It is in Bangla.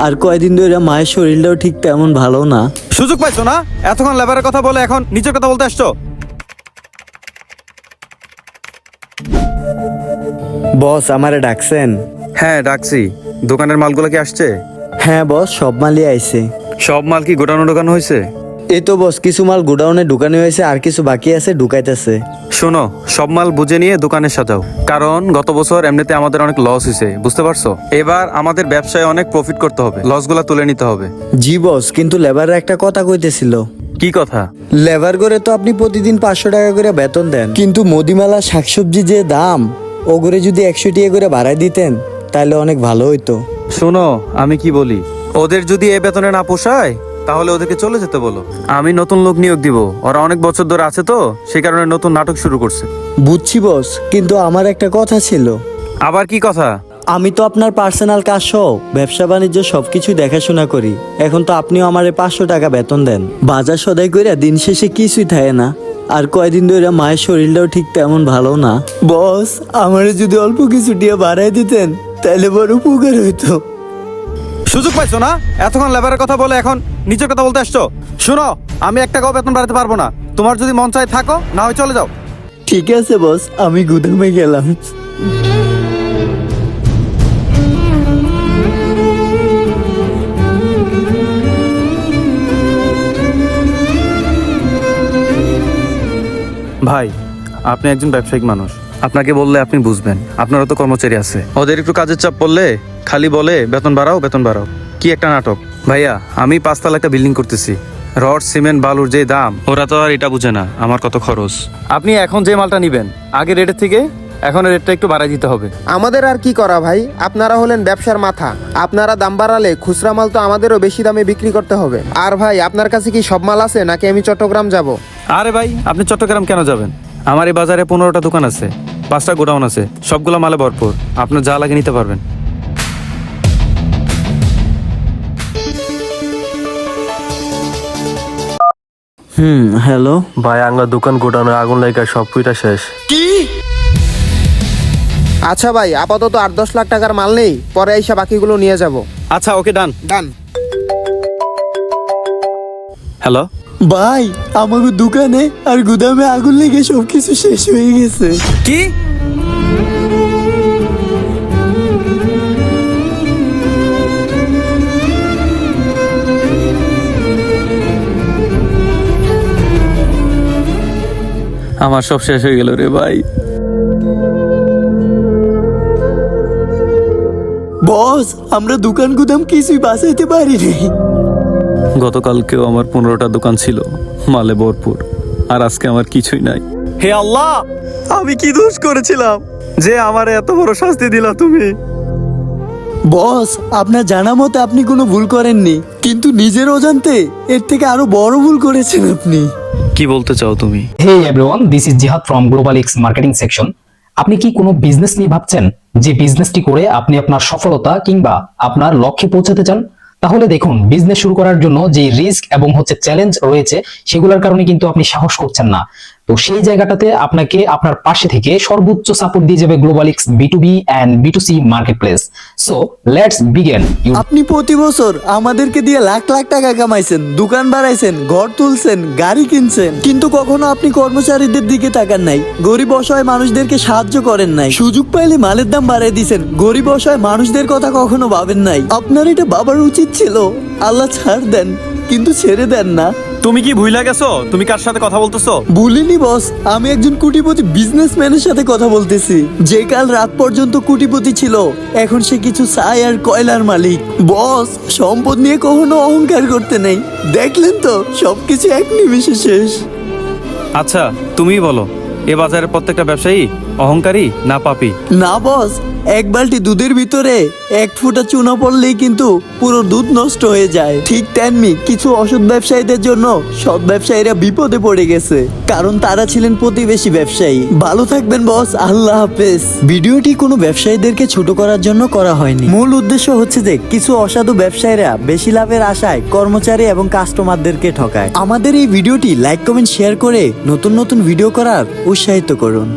আর কয়দিন ধরে মায়ের শরীরটাও ঠিক তেমন ভালো না। সুযোগ পাইছো না? এতক্ষণ লেবারের কথা বলে এখন নিজের কথা বলতে আসছো? বস আমারে ডাকছেন? হ্যাঁ ডাকছি। দোকানের মালগুলো কি আসছে? হ্যাঁ বস, সব মালই আইছে। সব মাল কি গোডাউনে ঢোকানো হয়েছে? এই তো বস, কিছু মাল গোডাউনে ঢুকানো হয়েছে, আর কিছু বাকি আছে ঢুকাইতেছে। শোনো, সব মাল বুঝে নিয়ে দোকানে সাজাও, কারণ গত বছর এমনিতে আমাদের অনেক লস হয়েছে, বুঝতে পারছো? এবার আমাদের ব্যবসায় অনেক প্রফিট করতে হবে, লসগুলা তুলে নিতে হবে। জি বস, কিন্তু লেবারের একটা কথা কইতেছিল। কি কথা? লেবার করে তো আপনি প্রতিদিন 500 টাকা করে বেতন দেন, কিন্তু মুদিমালা শাকসবজি যে দাম, ওগুলো যদি 100 টাকা করে বাড়াই দিতেন তাহলে অনেক ভালো হইতো। শোনো, আমি কি বলি, ওদের যদি এ বেতনে না পোষায় তাহলে ওদেরকে চলে যেতে বলো। আমি নতুন লোক নিয়োগ দিব, ওরা অনেক বছর ধরে আছে তো, সেই কারণে নতুন নাটক শুরু করছে। বুঝছি বস, কিন্তু আমার একটা কথা ছিল। আবার কি কথা? আমি তো আপনার পার্সোনাল কাজ সহ ব্যবসা বাণিজ্য সবকিছু দেখাশোনা করি। এখন তো আপনিও আমারে 500 টাকা বেতন দেন, বাজার সদাই করে দিন শেষে কিছুই থাকে না। আর কয়দিন ধরে মায়ের শরীরটাও ঠিক তেমন ভালো না। বস, আমারে যদি অল্প কিছু দিয়ে বাড়াই দিতেন তাহলে বড় উপকার হইতো। সুযোগ পাইছো না? এতক্ষণ লেবারের কথা বলে এখন নিজের কথা বলতে আসছো? শোনো, আমি একটা টাকাও বেতন বাড়াতে পারবো না। তোমার যদি মন চায় থাকো, না হয় চলে যাও। ঠিক আছে বস, আমি গুদামে গেলাম। ভাই, আপনি একজন ব্যবসায়িক মানুষ, আপনাকে বললে আপনি বুঝবেন। আপনারও তো কর্মচারী আছে, ওদের একটু কাজের চাপ পড়লে খালি বলে বেতন বাড়াও বেতন বাড়াও। কি একটা নাটক! ভাইয়া, আমি 5 তলা একটা বিল্ডিং করতেছি, রড সিমেন্ট বালুর যে দাম, ওরা তো আর এটা বুঝে না আমার কত খরচ। আপনি এখন যে মালটা নিবেন আগে রেটের থেকে এখন রেটটা একটু বাড়াই দিতে হবে। আমাদের আর কি করা ভাই, আপনারা হলেন ব্যবসার মাথা। আপনারা দাম বাড়ালে খুচরা মাল তো আমাদেরও বেশি দামে বিক্রি করতে হবে। আর ভাই, আপনার কাছে কি সব মাল আছে নাকি আমি চট্টগ্রাম যাব? আরে ভাই, আপনি চট্টগ্রাম কেন যাবেন? আমার এই বাজারে 15টা দোকান আছে, 5টা গোডাউন আছে, সবগুলো মালে ভরপুর, আপনার যা লাগে নিতে পারবেন। হ্যালো ভাই, আঙ্গা দোকান গোডাউনে আগুন লাগা সব পুইটা শেষ। আচ্ছা ভাই, আপাতত 8-10 লাখ টাকার মাল নেই, পরে এসে বাকিগুলো নিয়ে যাব। আচ্ছা, ওকে, ডান। ডান। হ্যালো ভাই, আমাকে দোকানে আর গুদামে আগুন লেগে সবকিছু শেষ হয়ে গেছে। কি? আমার সব শেষ হয়ে গেল রে ভাই। বস, আমরা দোকান গুদাম কিছুই বাঁচাইতে পারিনি। গতকালকেও আমার 15টা দোকান ছিল, মালে ভরপুর, আর আজকে আমার কিছুই নাই। হে আল্লাহ, আমি কি দোষ করেছিলাম যে আমার এত বড় শাস্তি দিলা তুমি? বস, আপনার জানা মতে আপনি কোনো ভুল করেননি, কিন্তু নিজের অজান্তে এর থেকে আরো বড় ভুল করেছেন আপনি। কি বলতে চাও তুমি? Hey everyone, this is Jihad from Global X Marketing Section. আপনি কি কোনো বিজনেস নিয়ে ভাবছেন, যে বিজনেসটি করে আপনি আপনার সফলতা কিংবা আপনার লক্ষ্যে পৌঁছাতে চান? তাহলে দেখুন, বিজনেস শুরু করার জন্য যে রিস্ক এবং চ্যালেঞ্জ রয়েছে, সেগুলোর কারণে কিন্তু আপনি সাহস করছেন না। তো সেই জায়গাটাতে আপনাকে আপনার পাশে থেকে সর্বোচ্চ সাপোর্ট দিয়ে যাবে global X B2B and B2C marketplace. So let's begin. আপনি প্রতি বছর আমাদেরকে দিয়ে লাখ লাখ টাকা কামাইছেন, দোকান বাড়াইছেন, ঘর তুলছেন, গাড়ি কিনছেন, কিন্তু কখনো আপনি কর্মচারীদের দিকে তাকান নাই, গরিব অসহায় মানুষদেরকে সাহায্য করেন নাই। সুযোগ পাইলে মালের দাম বাড়াই দিয়েছেন, গরিব অসহায় মানুষদের কথা কখনো ভাবেন নাই। আপনার এটা বাবার উচিত ছিল। আল্লাহ ছাড় দেন, কিন্তু ছেড়ে দেন না। তুমি কি ভুইলা গেছো? তুমি কার সাথে কথা বলতেছো? ভুলিনি বস, আমি একজন কোটিপতি বিজনেসম্যানের সাথে কথা বলতেছি, যে কাল রাত পর্যন্ত কোটিপতি ছিল, এখন সে কিছু চায় আর কয়লার মালিক। বস, সম্পদ নিয়ে কখনো অহংকার করতে নেই, দেখলেন তো সবকিছু এক নিমেষে শেষ। আচ্ছা, তুমিই বলো, এ বাজারের প্রত্যেকটা ব্যবসায়ী অহংকারী না পাপী? না বস, এক বালতি দুধের ভিতরে 1 ফোঁটা চুনা পড়লেই কিন্তু পুরো দুধ নষ্ট হয়ে যায়। ঠিক তেমনি কিছু অসৎ ব্যবসায়ীদের জন্য সৎ ব্যবসায়ীরা বিপদে পড়ে গেছে, কারণ তারা ছিলেন প্রতিবেশী ব্যবসায়ী। ভালো থাকবেন বস, আল্লাহ হাফেজ। ভিডিওটি কোনো ব্যবসায়ীদেরকে ছোট করার জন্য করা হয়নি। মূল উদ্দেশ্য হচ্ছে যে কিছু অসাধু ব্যবসায়ীরা বেশি লাভের আশায় কর্মচারী এবং কাস্টমারদেরকে ঠকায়। আমাদের এই ভিডিওটি লাইক কমেন্ট শেয়ার করে নতুন নতুন ভিডিও করার উৎসাহিত করুন।